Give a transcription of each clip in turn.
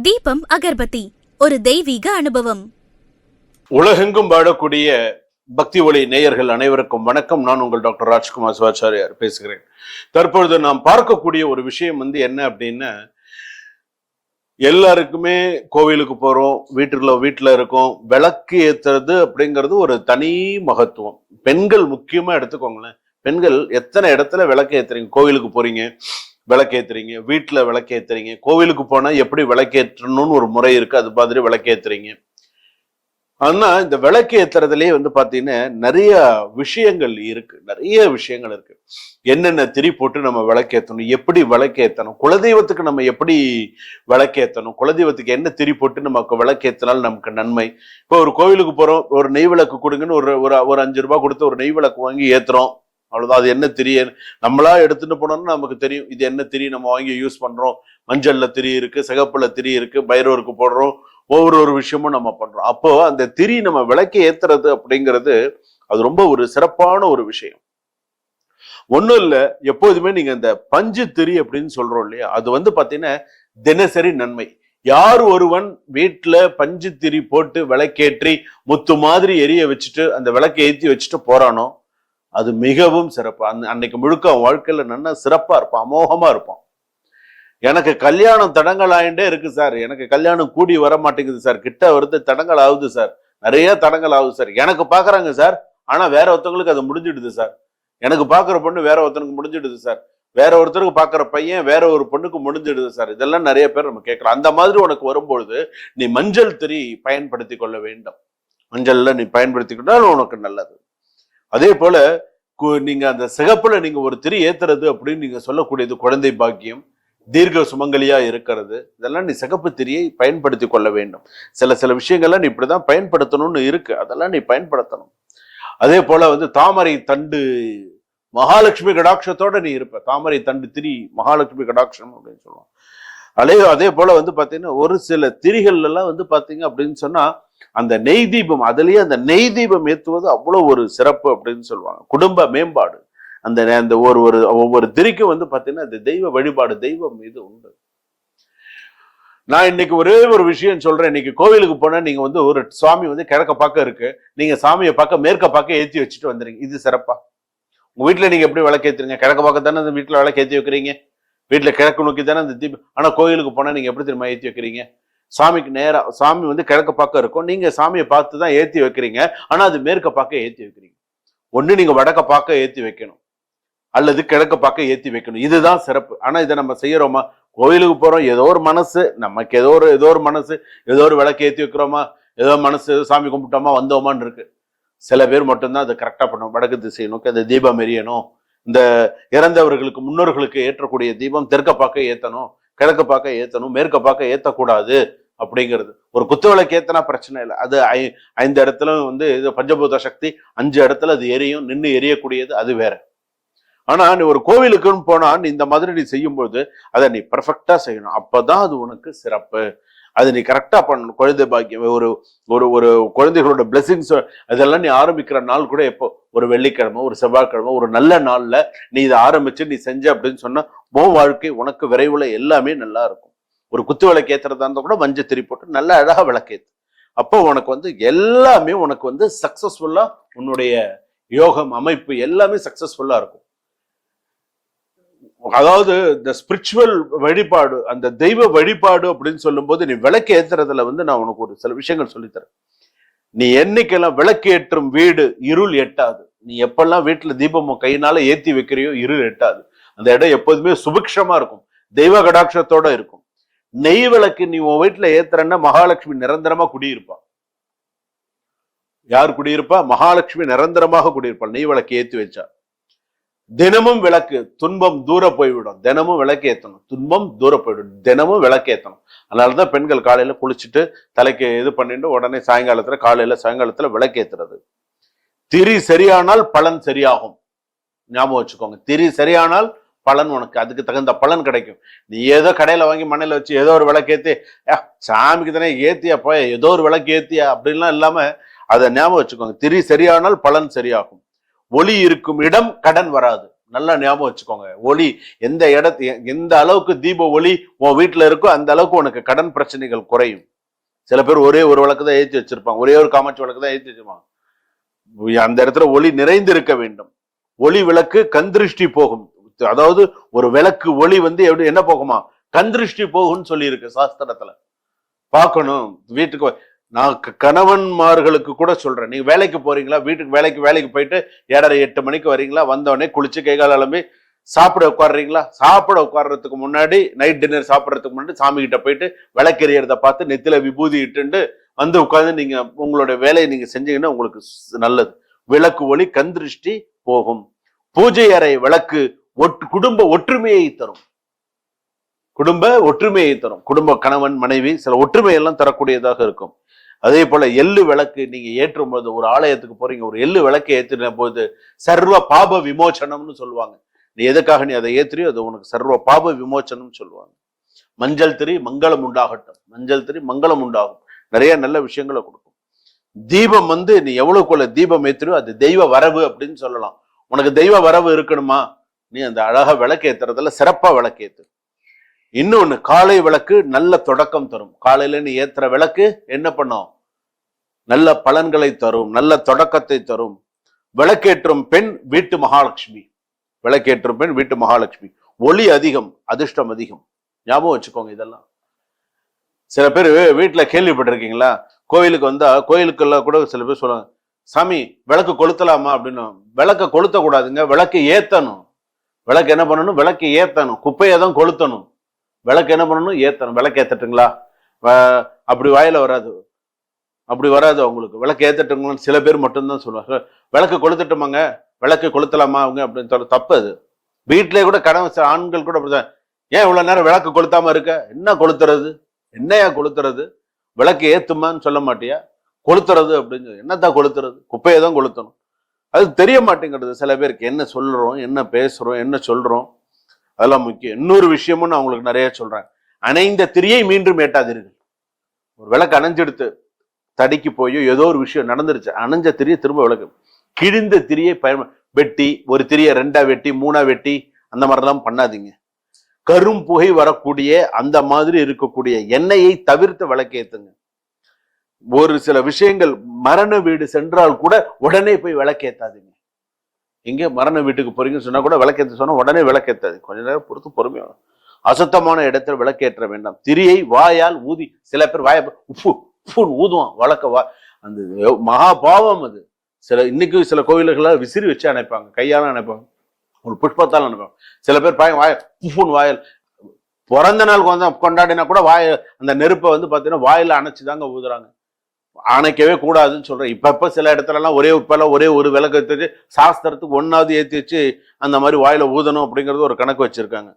தீபம் அகர்பத்தி ஒரு தெய்வீக அனுபவம். உலகெங்கும் வாழக்கூடிய பக்தி ஒளி நேயர்கள் அனைவருக்கும் வணக்கம். நான் உங்கள் டாக்டர் ராஜ்குமார் சிவாச்சாரியார் பேசுகிறேன். தற்பொழுது நாம் பார்க்கக்கூடிய ஒரு விஷயம் என்ன அப்படின்னா, எல்லாருக்குமே கோவிலுக்கு போறோம், வீட்டுல இருக்கோம். விளக்கு ஏத்துறது அப்படிங்கிறது ஒரு தனி மகத்துவம். பெண்கள் முக்கியமா எடுத்துக்கோங்களேன். பெண்கள் எத்தனை இடத்துல விளக்கு ஏத்துறீங்க? கோவிலுக்கு போறீங்க, விளக்கேத்துறீங்க, வீட்டுல விளக்கேத்துறீங்க, கோவிலுக்கு போனா எப்படி விளக்கேற்றணும்னு ஒரு முறை இருக்கு, அது மாதிரி விளக்கேத்துறீங்க. ஆனா இந்த விளக்கு ஏத்துறதுலயே பாத்தீங்கன்னா நிறைய விஷயங்கள் இருக்கு. என்னென்ன திரி போட்டு நம்ம விளக்கேற்றணும், எப்படி விளக்கேற்றணும், குலதெய்வத்துக்கு நம்ம எப்படி விளக்கேற்றணும், குலதெய்வத்துக்கு என்ன திரி போட்டு நமக்கு விளக்கேற்றினால் நமக்கு நன்மை. இப்போ ஒரு கோவிலுக்கு போறோம், ஒரு நெய் விளக்கு கொடுங்கன்னு ஒரு 5 ரூபாய் கொடுத்து ஒரு நெய் விளக்கு வாங்கி ஏத்துறோம். அவ்வளவுதான். அது என்ன திரி நம்மளா எடுத்துட்டு போனோம்னு நமக்கு தெரியும். இது என்ன திரி நம்ம வாங்கி யூஸ் பண்றோம். மஞ்சள்ல திரி இருக்கு, சிகப்புல திரி இருக்கு, பைரவருக்கு போடுறோம். ஒவ்வொரு விஷயமும் நம்ம பண்றோம். அப்போ அந்த திரி நம்ம விளக்கி ஏத்துறது அப்படிங்கிறது அது ரொம்ப ஒரு சிறப்பான ஒரு விஷயம். ஒண்ணும் இல்ல, எப்போதுமே நீங்க இந்த பஞ்சு திரி அப்படின்னு சொல்றோம் இல்லையா, அது பாத்தீங்கன்னா தினசரி நன்மை. யார் ஒருவன் வீட்டுல பஞ்சு திரி போட்டு விளக்கேற்றி முத்து மாதிரி எரிய வச்சுட்டு அந்த விளக்கை ஏற்றி வச்சுட்டு போறானோ அது மிகவும் சிறப்பு. அன்னைக்கு முழுக்க வாழ்க்கையில நல்லா சிறப்பா இருப்பான், அமோகமா இருப்பான். எனக்கு கல்யாணம் தடங்கள் ஆயிண்டே இருக்கு சார், எனக்கு கல்யாணம் கூடி வர மாட்டேங்குது சார், கிட்ட வருது தடங்கள் ஆகுது சார், நிறைய தடங்கள் ஆகுது சார், எனக்கு பாக்குறாங்க சார், ஆனா வேற ஒருத்தவங்களுக்கு அது முடிஞ்சிடுது சார், எனக்கு பாக்குற பொண்ணு வேற ஒருத்தனுக்கு முடிஞ்சிடுது சார், வேற ஒருத்தருக்கு பாக்குற பையன் வேற ஒரு பொண்ணுக்கு முடிஞ்சிடுது சார். இதெல்லாம் நிறைய பேர் நம்ம கேட்கலாம். அந்த மாதிரி உனக்கு வரும்பொழுது நீ மஞ்சள் திரி பயன்படுத்தி கொள்ள வேண்டும். மஞ்சள்ல நீ பயன்படுத்திக்கிட்டால் உனக்கு நல்லது. அதே போல நீங்க அந்த சிகப்புல நீங்க ஒரு திரி ஏத்துறது அப்படின்னு நீங்க சொல்லக்கூடியது குழந்தை பாக்கியம், தீர்க்க சுமங்கலியா இருக்கிறது. இதெல்லாம் நீ சிகப்பு திரியை பயன்படுத்தி கொள்ள வேண்டும். சில விஷயங்கள்லாம் நீ இப்படிதான் பயன்படுத்தணும்னு இருக்கு, அதெல்லாம் நீ பயன்படுத்தணும். அதே போல தாமரை தண்டு மகாலட்சுமி கடாட்சத்தோட நீ இருப்ப. தாமரை தண்டு திரி மகாலட்சுமி கடாட்சம் அப்படின்னு சொல்லுவோம். அதே போல பாத்தீங்கன்னா ஒரு சில திரிகள் எல்லாம் பாத்தீங்க அப்படின்னு சொன்னா அந்த நெய் தீபம், அதுலயே அந்த நெய் தீபம் ஏத்துவது அவ்வளவு ஒரு சிறப்பு அப்படின்னு சொல்லுவாங்க. குடும்ப மேம்பாடு. அந்த ஒவ்வொரு திரிக்கும் பாத்தீங்கன்னா அந்த தெய்வ வழிபாடு, தெய்வம் இது உண்டு. நான் இன்னைக்கு ஒரே ஒரு விஷயம் சொல்றேன். இன்னைக்கு கோவிலுக்கு போனா நீங்க ஒரு சுவாமி கிழக்க பார்க்க இருக்கு, நீங்க சாமியை பார்க்க மேற்க பார்க்க ஏற்றி வச்சுட்டு வந்துருங்க. இது சிறப்பா? உங்க வீட்டுல நீங்க எப்படி விளக்கேத்துறீங்க? கிழக்க பார்க்க தானே அந்த வீட்டுல விளக்கேற்றி வைக்கிறீங்க, வீட்டுல கிழக்கு நோக்கி தானே அந்த தீபம். ஆனா கோயிலுக்கு போனா நீங்க எப்படி திரும்ப ஏற்றி வைக்கிறீங்க? சாமிக்கு நேரா, சாமி கிழக்க பார்க்க இருக்கும், நீங்க சாமியை பார்த்து தான் ஏற்றி வைக்கிறீங்க, ஆனா அது மேற்க பார்க்க ஏற்றி வைக்கிறீங்க. ஒண்ணு நீங்க வடக்க பார்க்க ஏற்றி வைக்கணும், அல்லது கிழக்க பார்க்க ஏற்றி வைக்கணும். இதுதான் சிறப்பு. ஆனா இதை நம்ம செய்யறோமா? கோயிலுக்கு போறோம், ஏதோ ஒரு மனசு நமக்கு, ஏதோ ஒரு மனசு, ஏதோ ஒரு விளக்கு ஏற்றி வைக்கிறோமா, ஏதோ மனசு சாமி கும்பிட்டோமா வந்தோமான்னு இருக்கு. சில பேர் மட்டும்தான் அதை கரெக்டா பண்ணும். வடக்கு திசை நோக்கி அந்த தீபம் எரியணும், இந்த இறந்தவர்களுக்கு முன்னோர்களுக்கு ஏற்றக்கூடிய தீபம் தெற்க பார்க்க ஏத்தணும், கிழக்க பார்க்க ஏத்தணும், மேற்க பார்க்க ஏத்தக்கூடாது அப்படிங்கிறது. ஒரு குத்து விளக்கு ஏத்தனா பிரச்சனை இல்லை. அது 5 இடத்துல இது பஞ்சபூத சக்தி, 5 இடத்துல அது எரியும், நின்று எரியக்கூடியது, அது வேற. ஆனா நீ ஒரு கோவிலுக்குன்னு போனா நீ இந்த மாதிரி நீ செய்யும்போது அதை நீ பர்ஃபெக்டா செய்யணும். அப்பதான் அது உனக்கு சிறப்பு. அது நீ கரெக்டா பண்ணணும். குழந்தை பாக்கியம், ஒரு குழந்தைகளோட பிளெஸிங்ஸ், அதெல்லாம் நீ ஆரம்பிக்கிற நாள் கூட எப்போ, ஒரு வெள்ளிக்கிழமை, ஒரு செவ்வாய்க்கிழமை, ஒரு நல்ல நாள்ல நீ இதை ஆரம்பிச்சு நீ செஞ்ச அப்படின்னு சொன்னா உன் வாழ்க்கை உனக்கு விரைவுல எல்லாமே நல்லா இருக்கும். ஒரு குத்து விளக்கு ஏத்துறதா இருந்தா கூட மஞ்சள் திரி போட்டு நல்லா அழகா விளக்கேத்து. அப்போ உனக்கு எல்லாமே உனக்கு சக்சஸ்ஃபுல்லா, உன்னுடைய யோகம் அமைப்பு எல்லாமே சக்சஸ்ஃபுல்லா இருக்கும். அதாவது இந்த ஸ்பிரிச்சுவல் வழிபாடு, அந்த தெய்வ வழிபாடு அப்படின்னு சொல்லும் போது நீ விளக்கு ஏத்துறதுல நான் உனக்கு ஒரு சில விஷயங்கள் சொல்லித்தரேன். நீ என்னைக்கெல்லாம் விளக்கு ஏற்றும் வீடு இருள் எட்டாது. நீ எப்பெல்லாம் வீட்டுல தீபம் கையினால ஏத்தி வைக்கிறியோ இருள் எட்டாது. அந்த இடம் எப்போதுமே சுபிக்ஷமா இருக்கும், தெய்வ கடாட்சத்தோட இருக்கும். நெய் விளக்கு நீ உன் வீட்டுல ஏத்துறன்னா மகாலட்சுமி நிரந்தரமா குடியிருப்பா. யார் குடியிருப்பா? மகாலட்சுமி நிரந்தரமாக குடியிருப்பாள் நெய் விளக்கு ஏத்தி வச்சா. தினமும் விளக்கு, துன்பம் தூர போய்விடும். தினமும் விளக்கு ஏத்தணும், துன்பம் தூர போய்விடும். தினமும் விளக்கு ஏத்தணும். அதனாலதான் பெண்கள் காலையில குளிச்சுட்டு தலைக்கு இது பண்ணிட்டு உடனே சாயங்காலத்துல விளக்கு ஏத்துறது. திரி சரியானால் பலன் சரியாகும். ஞாபகம் வச்சுக்கோங்க. திரி சரியானால் பலன், உனக்கு அதுக்கு தகுந்த பலன் கிடைக்கும். நீ ஏதோ கடையில வாங்கி மண்ணில வச்சு ஏதோ ஒரு விளக்கு ஏத்தி, சாமிக்கு தானே ஏத்தியா போய் ஏதோ ஒரு விளக்கு ஏத்தியா அப்படின்லாம் இல்லாம அதை ஞாபகம் வச்சுக்கோங்க. திரி சரியானால் பலன் சரியாகும். ஒளி இருக்கும் இடம் கடன் வராது. நல்லா ஞாபகம் வச்சுக்கோங்க. ஒளி எந்த அளவுக்கு தீப ஒளி உன் வீட்டுல இருக்கோ அந்த அளவுக்கு உனக்கு கடன் பிரச்சனைகள் குறையும். சில பேர் ஒரே ஒரு விளக்கு தான் ஏற்றி வச்சிருப்பாங்க, ஒரே ஒரு காமாட்சி விளக்கு தான் ஏற்றி வச்சிருப்பாங்க. அந்த இடத்துல ஒளி நிறைந்து இருக்க வேண்டும். ஒளி விளக்கு கந்திருஷ்டி போகும். அதாவது ஒரு விளக்கு ஒளி எப்படி என்ன போகுமா, கந்திருஷ்டி போகும்னு சொல்லி இருக்கு சாஸ்திரத்துல. பார்க்கணும். வீட்டுக்கு நான் கணவன்மார்களுக்கு கூட சொல்றேன், நீங்க வேலைக்கு போறீங்களா, வீட்டுக்கு வேலைக்கு போயிட்டு 7:30 8 மணிக்கு வரீங்களா, வந்தவொடனே குளிச்சு கை கால் அலம்பி சாப்பிட உட்காடுறீங்களா, சாப்பிட உட்கார்றதுக்கு முன்னாடி நைட் டின்னர் சாப்பிட்றதுக்கு முன்னாடி சாமி கிட்ட போயிட்டு விளக்கெறியறத பார்த்து நெத்தில விபூதி இட்டுண்டு வந்து உட்கார்ந்து நீங்க உங்களுடைய வேலையை நீங்க செஞ்சீங்கன்னா உங்களுக்கு நல்லது. விளக்கு ஒளி கந்திருஷ்டி போகும். பூஜை அறை விளக்கு குடும்ப ஒற்றுமையை தரும். குடும்ப கணவன் மனைவி சில ஒற்றுமையெல்லாம் தரக்கூடியதாக இருக்கும். அதே போல எள்ளு விளக்கு நீங்க ஏற்றும் போது, ஒரு ஆலயத்துக்கு போறீங்க, ஒரு எள்ளு விளக்கு ஏற்றின போது சர்வ பாப விமோச்சனம்னு சொல்லுவாங்க. நீ எதுக்காக நீ அதை ஏற்றியோ அது உனக்கு சர்வ பாப விமோச்சனம் சொல்லுவாங்க. மஞ்சள் திரி மங்களம் உண்டாகட்டும், மஞ்சள் திரி மங்களம் உண்டாகும். நிறைய நல்ல விஷயங்களை கொடுக்கும். தீபம் நீ எவ்வளவுக்குள்ள தீபம் ஏற்றியோ அது தெய்வ வரவு அப்படின்னு சொல்லலாம். உனக்கு தெய்வ வரவு இருக்கணுமா, நீ அந்த அழகா விளக்கு ஏத்துறதுல சிறப்பா விளக்கு ஏத்து. இன்னொன்னு, காலை விளக்கு நல்ல தொடக்கம் தரும். காலையில நீ ஏத்துற விளக்கு என்ன பண்ணும், நல்ல பலன்களை தரும், நல்ல தொடக்கத்தை தரும். விளக்கேற்றும் பெண் வீட்டு மகாலட்சுமி. விளக்கேற்றும் பெண் வீட்டு மகாலட்சுமி. ஒளி அதிகம், அதிர்ஷ்டம் அதிகம். ஞாபகம் வச்சுக்கோங்க இதெல்லாம். சில பேர் வீட்டுல கேள்விப்பட்டிருக்கீங்களா, கோயிலுக்கு வந்தா கோயிலுக்கெல்லாம் கூட சில பேர் சொல்லுவாங்க, சாமி விளக்கு கொளுத்தலாமா அப்படின்னு. விளக்க கொளுத்த கூடாதுங்க, விளக்கு ஏத்தணும். விளக்கு என்ன பண்ணணும், விளக்கு ஏத்தணும். குப்பையை தான் கொளுத்தணும். விளக்கு என்ன பண்ணணும், ஏத்தணும். விளக்கு ஏத்தட்டுங்களா, அப்படி வாயில வராது, அப்படி வராது அவங்களுக்கு. விளக்கு ஏத்தட்டுங்களான்னு சில பேர் மட்டும்தான் சொல்லுவாங்க. விளக்கு கொளுத்தட்டுமாங்க, விளக்கு கொளுத்தலாமா அவங்க அப்படின்னு சொல்ல தப்பு. அது வீட்டிலே கூட கணவன் ஆண்கள் கூட அப்படிதான், ஏன் இவ்வளவு நேரம் விளக்கு கொளுத்தாம இருக்க, என்ன கொளுத்துறது, என்னையா கொளுத்துறது, விளக்கு ஏத்துமான்னு சொல்ல மாட்டியா, கொளுத்துறது அப்படின்னு. என்னத்தான் கொளுத்துறது, குப்பையை தான் கொளுத்தணும். அது தெரிய மாட்டேங்கிறது சில பேருக்கு. என்ன சொல்றோம், என்ன பேசுறோம், என்ன சொல்றோம், அதெல்லாம் முக்கியம். இன்னொரு விஷயமும் நான் உங்களுக்கு நிறைய சொல்றேன். அணைந்த திரியை மீண்டும் ஏட்டாதீர்கள். ஒரு விளக்கு அணைஞ்செடுத்து தடிக்கு போயோ ஏதோ ஒரு விஷயம் நடந்துருச்சு, அணைஞ்ச திரியை திரும்ப விளக்கு. கிழிந்த திரியை வெட்டி, ஒரு திரியை 2ஆ வெட்டி 3ஆ வெட்டி அந்த மாதிரிலாம் பண்ணாதீங்க. கரும் புகை வரக்கூடிய அந்த மாதிரி இருக்கக்கூடிய எண்ணெயை தவிர்த்து விளக்கேத்துங்க. ஒரு சில விஷயங்கள், மரண வீடு சென்றால் கூட உடனே போய் விளக்கேத்தாதீங்க. எங்க மரண வீட்டுக்கு போறீங்கன்னு சொன்னா கூட விளக்கேற்ற சொன்னா உடனே விளக்கேத்தாது, கொஞ்ச நேரம் பொறுத்து பொறுமையா. அசுத்தமான இடத்துல விளக்கேற்ற வேண்டாம். திரியை வாயால் ஊதி, சில பேர் வாய ஊதுவான் வழக்க, அந்த மகா பாவம் அது. இன்னைக்கு சில கோவில்கள் விசிறி வச்சு அணைப்பாங்க, கையால அணைப்பாங்க, ஒரு புஷ்பத்தால் அனுப்பாங்க. சில பேர் வாயல் பிறந்த நாள் கொண்டாடினா கூட அந்த நெருப்பை பாத்தீங்கன்னா வாயில அணைச்சுதாங்க ஊதுறாங்க. அணைக்கவே கூடாதுன்னு சொல்றேன். இப்ப சில இடத்துல எல்லாம் ஒரே ஒரு விளக்கு ஏற்றி சாஸ்திரத்துக்கு 1ஆவது ஏற்றி வச்சு அந்த மாதிரி வாயில ஊதணும் அப்படிங்கிறது ஒரு கணக்கு வச்சிருக்காங்க.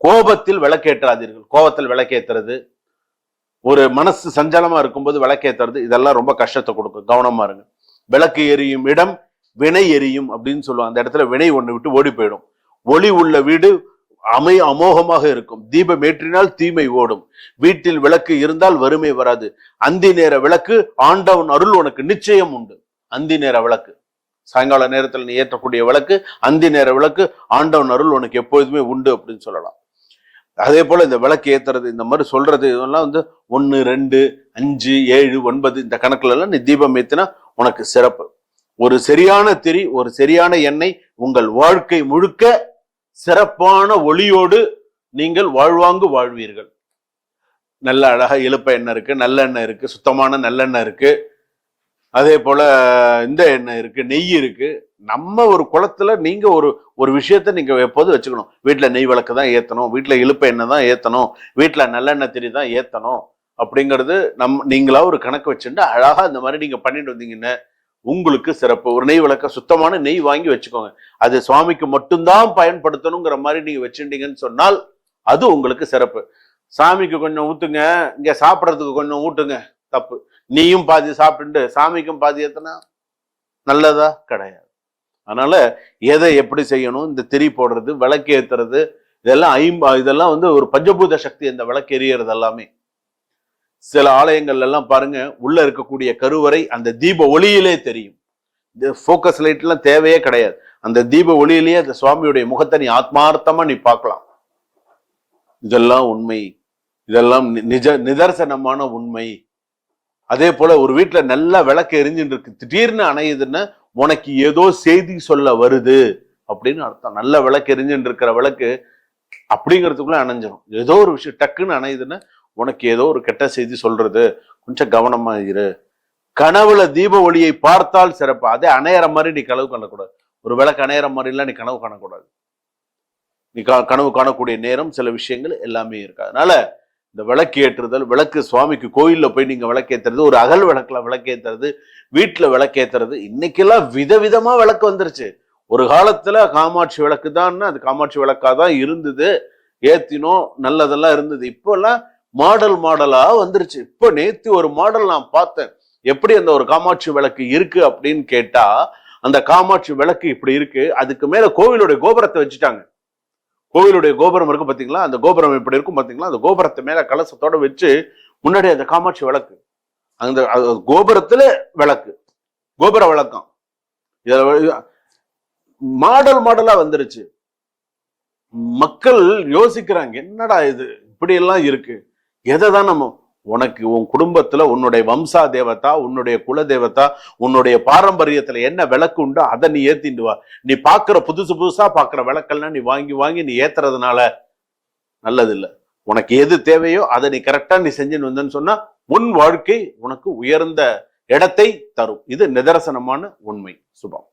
கோபத்தில் விளக்கேற்றாதீர்கள். கோபத்தில் விளக்கேற்றுறது, ஒரு மனசு சஞ்சலமா இருக்கும்போது விளக்கேற்றுறது, இதெல்லாம் ரொம்ப கஷ்டத்தை கொடுக்கும். கவனமா இருங்க. விளக்கு எரியும் இடம் வினை எரியும் அப்படின்னு சொல்லுவாங்க. அந்த இடத்துல வினை ஒண்ணு விட்டு ஓடி போயிடும். ஒளி உள்ள வீடு அமோகமாக இருக்கும். தீபம் ஏற்றினால் தீமை ஓடும். வீட்டில் விளக்கு இருந்தால் வறுமை வராது. அந்தி நேர விளக்கு ஆண்டவன் அருள் உனக்கு நிச்சயம் உண்டு. அந்தி நேர விளக்கு, சாயங்கால நேரத்தில் நீ ஏற்றக்கூடிய விளக்கு, அந்தி நேர விளக்கு, ஆண்டவன் அருள் உனக்கு எப்பொழுதுமே உண்டு அப்படின்னு சொல்லலாம். அதே போல இந்த விளக்கு ஏத்துறது, இந்த மாதிரி சொல்றது, இதெல்லாம் 1 2 5 7 9 இந்த கணக்குல எல்லாம் நீ தீபம் ஏத்தினா உனக்கு சிறப்பு. ஒரு சரியான திரி, ஒரு சரியான எண்ணெய் உங்கள் வாழ்க்கை முழுக்க சிறப்பான ஒளியோடு நீங்கள் வாழ்வாங்கு வாழ்வீர்கள். நல்ல அழகா இழுப்ப எண்ணெய் இருக்கு, நல்லெண்ணெய் இருக்கு, சுத்தமான நல்லெண்ணெய் இருக்கு, அதே போல இந்த எண்ணெய் இருக்கு, நெய் இருக்கு. நம்ம ஒரு குளத்துல நீங்க ஒரு விஷயத்த நீங்க எப்போதும் வச்சுக்கணும். வீட்டுல நெய் விளக்கு தான் ஏத்தணும், வீட்டுல இழுப்ப எண்ணெய் தான் ஏத்தணும், வீட்டுல நல்லெண்ணெய் திரி தான் ஏத்தணும் அப்படிங்கிறது நீங்களா ஒரு கணக்கு வச்சுட்டு அழகா இந்த மாதிரி நீங்க பண்ணிட்டு வந்தீங்கன்னா உங்களுக்கு சிறப்பு. ஒரு நெய் விளக்க சுத்தமான நெய் வாங்கி வச்சுக்கோங்க. அது சுவாமிக்கு மட்டும்தான் பயன்படுத்தணுங்கிற மாதிரி நீங்க வச்சுட்டீங்கன்னு சொன்னால் அது உங்களுக்கு சிறப்பு. சாமிக்கு கொஞ்சம் ஊத்துங்க, இங்க சாப்பிட்றதுக்கு கொஞ்சம் ஊட்டுங்க, தப்பு. நீயும் பாதி சாப்பிட்டு சாமிக்கும் பாதி ஏத்தனா நல்லதா? கிடையாது. அதனால எதை எப்படி செய்யணும், இந்த திரி போடுறது, விளக்கு ஏத்துறது, இதெல்லாம் ஒரு பஞ்சபூத சக்தி. இந்த விளக்கு எரியறது எல்லாமே சில ஆலயங்கள்ல எல்லாம் பாருங்க, உள்ள இருக்கக்கூடிய கருவறை அந்த தீப ஒளியிலே தெரியும். இந்த போக்கஸ் லைட் எல்லாம் தேவையே கிடையாது. அந்த தீப ஒளியிலேயே அந்த சுவாமியுடைய முகத்தை நீ ஆத்மார்த்தமா நீ பார்க்கலாம். இதெல்லாம் உண்மை, இதெல்லாம் நிதர்சனமான உண்மை. அதே போல ஒரு வீட்டுல நல்லா விளக்கு எரிஞ்சுட்டு இருக்கு, திடீர்னு அணையுதுன்னா உனக்கு ஏதோ செய்தி சொல்ல வருது அப்படின்னு அர்த்தம். நல்ல விளக்கு எரிஞ்சுட்டு இருக்கிற விளக்கு அப்படிங்கிறதுக்குள்ள அணைஞ்சிடும். ஏதோ ஒரு விஷயம் டக்குன்னு அணையுதுன்னா உனக்கு ஏதோ ஒரு கெட்ட செய்தி சொல்றது, கொஞ்சம் கவனமா இரு. கனவுல தீப ஒளியை பார்த்தால் சிறப்பு. அதே அணையற மாதிரி நீ கனவு காணக்கூடாது. ஒரு விளக்கு அணையற மாதிரி எல்லாம் நீ கனவு காணக்கூடாது. நீ கனவு காணக்கூடிய நேரம் சில விஷயங்கள் எல்லாமே இருக்கு. அதனால இந்த விளக்கு ஏற்றுதல், விளக்கு சுவாமிக்கு கோயில்ல போய் நீங்க விளக்கேத்துறது, ஒரு அகல் விளக்குல விளக்கேத்துறது, வீட்டுல விளக்கேத்துறது, இன்னைக்கெல்லாம் விதவிதமா விளக்கு வந்துருச்சு. ஒரு காலத்துல காமாட்சி விளக்கு தான், அது காமாட்சி விளக்காதான் இருந்தது, ஏத்தினோம், நல்லதெல்லாம் இருந்தது. இப்போ எல்லாம் மாடலா வந்துருச்சு. இப்போ நேத்து ஒரு மாடல் நான் பார்த்தேன். எப்படி அந்த ஒரு காமாட்சி விளக்கு இருக்கு அப்படின்னு கேட்டா, அந்த காமாட்சி விளக்கு இப்படி இருக்கு, அதுக்கு மேல கோவிலுடைய கோபுரத்தை வச்சுட்டாங்க. கோவிலுடைய கோபுரம் இருக்கு பாத்தீங்களா, அந்த கோபுரம் எப்படி இருக்கும் பாத்தீங்களா, அந்த கோபுரத்தை மேல கலசத்தோட வச்சு முன்னாடி அந்த காமாட்சி விளக்கு, அந்த கோபுரத்துல விளக்கு, கோபுர விளக்கம், மாடலா வந்துருச்சு. மக்கள் யோசிக்கிறாங்க, என்னடா இது இப்படி எல்லாம் இருக்கு, எதைதான் நம்ம, உனக்கு உன் குடும்பத்துல உன்னுடைய வம்சா தேவதா, உன்னுடைய குல தேவதா, உன்னுடைய பாரம்பரியத்துல என்ன விளக்கு உண்டோ அதை நீ ஏத்திட்டு வா. நீ பாக்குற புதுசா பாக்குற விளக்கெல்லாம் நீ வாங்கி நீ ஏத்துறதுனால நல்லது இல்லை. உனக்கு எது தேவையோ அதை நீ கரெக்டா நீ செஞ்சுன்னு வந்தன்னு சொன்னா உன் வாழ்க்கை உனக்கு உயர்ந்த இடத்தை தரும். இது நிதர்சனமான உண்மை. சுபம்.